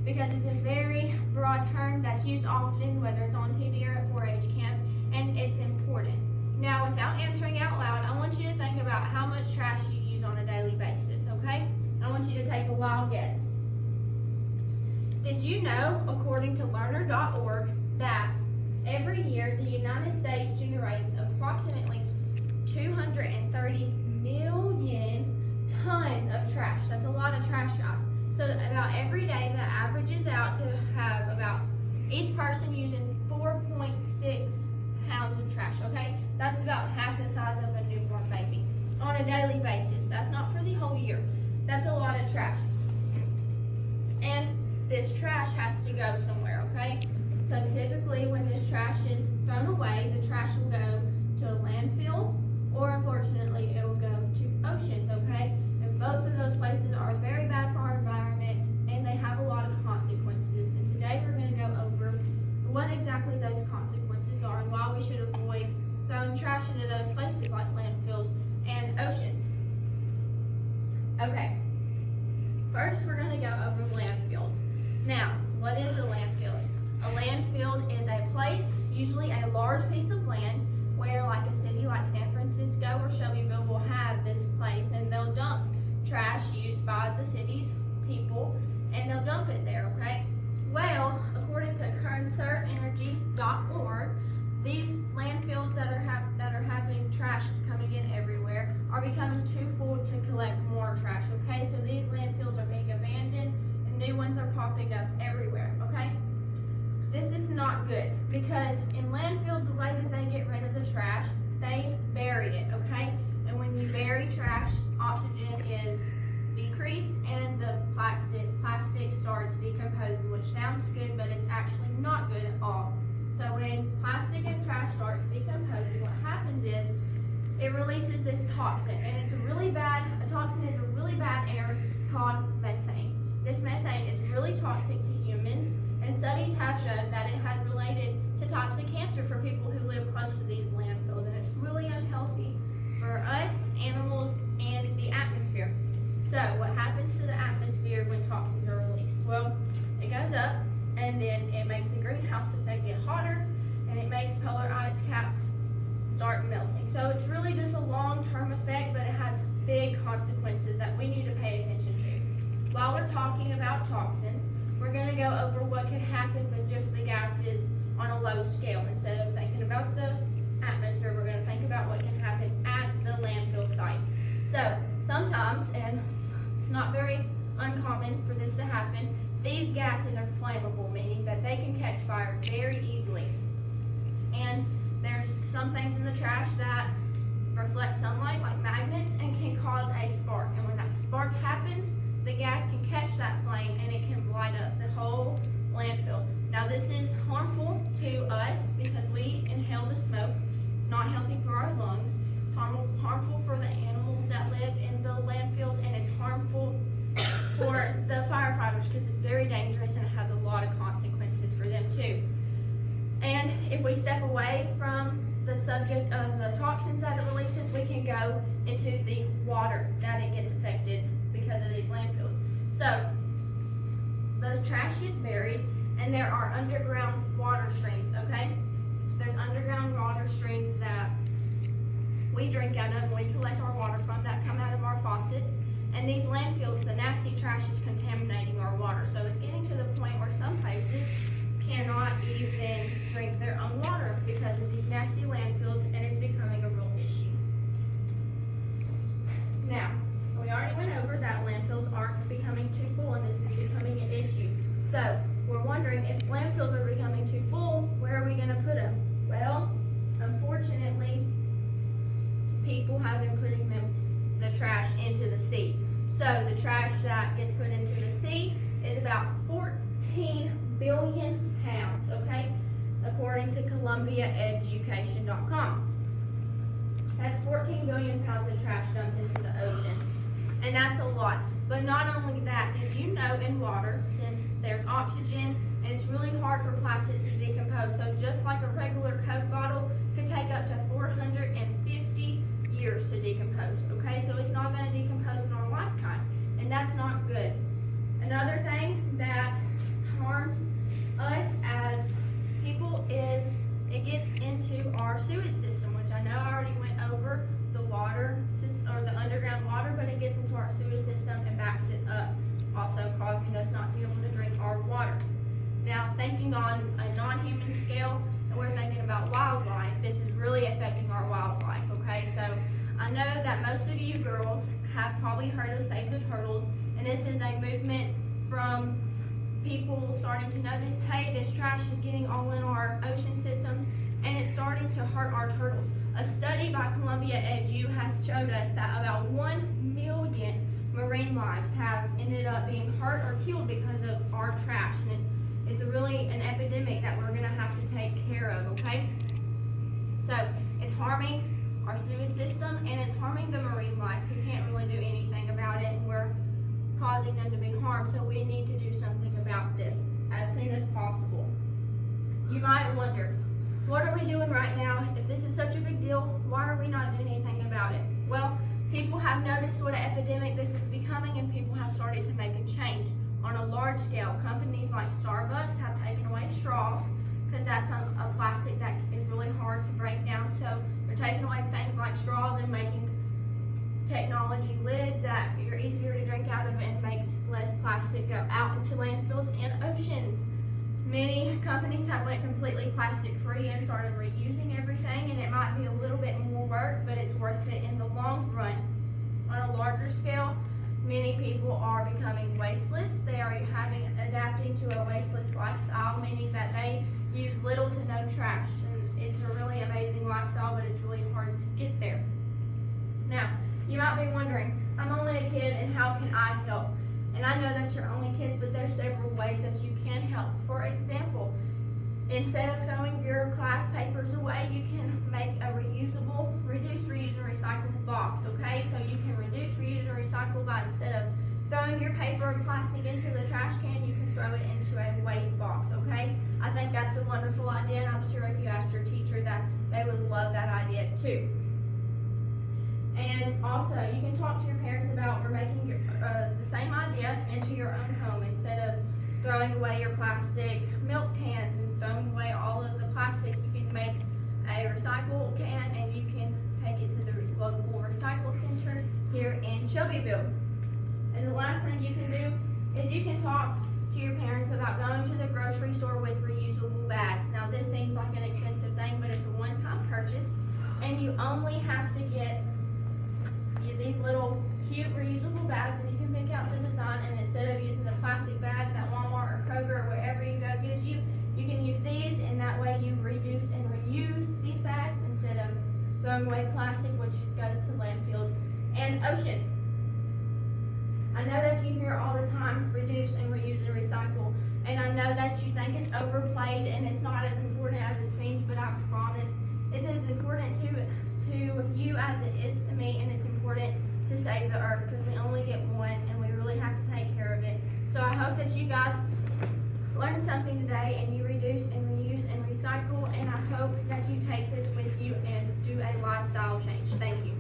because it's a very broad term that's used often, whether it's on TV or at 4-H camp, and it's important. Now, without answering out loud, I want you to think about how much trash you use on a daily basis, okay? I want you to take a wild guess. Did you know, according to learner.org, that every year the United States generates approximately 230 million tons of trash? That's a lot of trash, guys. So about every day that averages out to have about each person using 4.6 pounds of trash, okay? That's about half the size of a newborn baby on a daily basis. That's not for the whole year. That's a lot of trash. And this trash has to go somewhere, okay? So typically when this trash is thrown away, the trash will go to a landfill, or unfortunately it will go to oceans, okay? And both of those places are very bad for our environment, and they have a lot of consequences. And today we're going to go over what exactly those consequences are and why we should avoid throwing trash into those places like landfills and oceans. Okay, first we're going to go over landfills. Now, what is a landfill? A landfill is a place, usually a large piece of land, where like a city like San Francisco or Shelbyville will have this place, and they'll dump trash used by the city's people, and they'll dump it there, okay? Well, according to conserveenergy.org, these landfills that are having trash coming in everywhere are becoming too full to collect more trash, okay? So these landfills are being abandoned and new ones are popping up everywhere, okay? This is not good, because in landfills, the way that they get rid of the trash, they bury it, okay? And when you bury trash, oxygen is decreased and the plastic starts decomposing, which sounds good, but it's actually not good at all. So when plastic and trash starts decomposing, what happens is it releases this toxin, and it's a toxin is a really bad air called methane. This methane is really toxic to humans, and studies have shown that it has related to types of cancer for people who live close to these landfills, and it's really unhealthy for us, animals, and the atmosphere. So what happens to the atmosphere when toxins are released? Well, it goes up, and then it makes the greenhouse effect get hotter, and it makes polar ice caps start melting. So it's really just a long-term effect, but it has big consequences that we need to pay attention to. While we're talking about toxins, we're going to go over what can happen with just the gases on a low scale. Instead of thinking about the atmosphere, we're going to think about what can happen at the landfill site. So sometimes, and it's not very uncommon for this to happen, these gases are flammable, meaning that they can catch fire very easily. And there's some things in the trash that reflect sunlight, like magnets, and can cause a spark. And when that spark happens, the gas can catch that flame and it can light up the whole landfill. Now this is harmful to us because we inhale the smoke. It's not healthy for our lungs. It's harmful for the animals that live in the landfills, and it's harmful for the firefighters because it's very dangerous and it has a lot of consequences for them too. And if we step away from the subject of the toxins that it releases, we can go into the water that it gets affected because of these landfills. So the trash is buried, and there are underground water streams, okay? There's underground water streams that we drink out of and we collect our water from that come out of our faucets. And these landfills, the nasty trash is contaminating our water. So it's getting to the point where some places cannot even drink their own water because of these nasty landfills, and it's becoming a real issue. Now, we already went over that landfills are becoming too full, and this is becoming an issue. So we're wondering, if landfills are becoming too full, where are we going to put them? Well, unfortunately, people have been putting the trash into the sea. So the trash that gets put into the sea is about 14 billion pounds, okay? According to ColumbiaEducation.com. That's 14 billion pounds of trash dumped into the ocean. And that's a lot. But not only that, did you know in water, since there's oxygen, and it's really hard for plastic to decompose, so just like a regular Coke bottle could take up to 450 years to decompose, okay? So it's not going to decompose in our lifetime, and that's not good. Another thing that system and backs it up, also causing us not to be able to drink our water. Now, thinking on a non-human scale, and we're thinking about wildlife, this is really affecting our wildlife, okay? So, I know that most of you girls have probably heard of Save the Turtles, and this is a movement from people starting to notice, hey, this trash is getting all in our ocean systems, and it's starting to hurt our turtles. A study by Columbia EDU has showed us that about 1 million marine lives have ended up being hurt or killed because of our trash, and it's really an epidemic that we're gonna have to take care of, okay? So, it's harming our sewage system, and it's harming the marine life who can't really do anything about it, and we're causing them to be harmed, so we need to do something about this as soon as possible. You might wonder, what are we doing right now? If this is such a big deal, why are we not doing anything about it? Well, people have noticed what an epidemic this is becoming, and people have started to make a change. On a large scale, companies like Starbucks have taken away straws, because that's a plastic that is really hard to break down, so they're taking away things like straws and making technology lids that are easier to drink out of and makes less plastic go out into landfills and oceans. Many companies have went completely plastic free and started reusing everything, and it might be a little bit more work, but it's worth it in the long run. On a larger scale, many people are becoming wasteless. They are adapting to a wasteless lifestyle, meaning that they use little to no trash, and it's a really amazing lifestyle, but it's really hard to get there. Now, you might be wondering, I'm only a kid, and how can I help? And I know that you're only kids, but there's several ways that you can help. For example, instead of throwing your class papers away, you can make a reusable, reduce, reuse, and recycle box, okay? So you can reduce, reuse, and recycle by instead of throwing your paper and plastic into the trash can, you can throw it into a waste box, okay? I think that's a wonderful idea, and I'm sure if you asked your teacher that they would love that idea too. And also, you can talk to your parents about making the same idea into your own home. Instead of throwing away your plastic milk cans and throwing away all of the plastic, you can make a recycle can, and you can take it to the local recycle center here in Shelbyville. And the last thing you can do is you can talk to your parents about going to the grocery store with reusable bags. Now, this seems like an expensive thing, but it's a one-time purchase, and you only have to get these little cute reusable bags, and you can pick out the design, and instead of using the plastic bag that Walmart or Kroger or wherever you go gives you, you can use these, and that way you reduce and reuse these bags instead of throwing away plastic, which goes to landfills and oceans. I know that you hear all the time, reduce and reuse and recycle, and I know that you think it's overplayed and it's not as important as it seems, but I promise it's as important to you as it is to me, and it's important to save the earth because we only get one and we really have to take care of it. So I hope that you guys learned something today and you reduce and reuse and recycle, and I hope that you take this with you and do a lifestyle change. Thank you.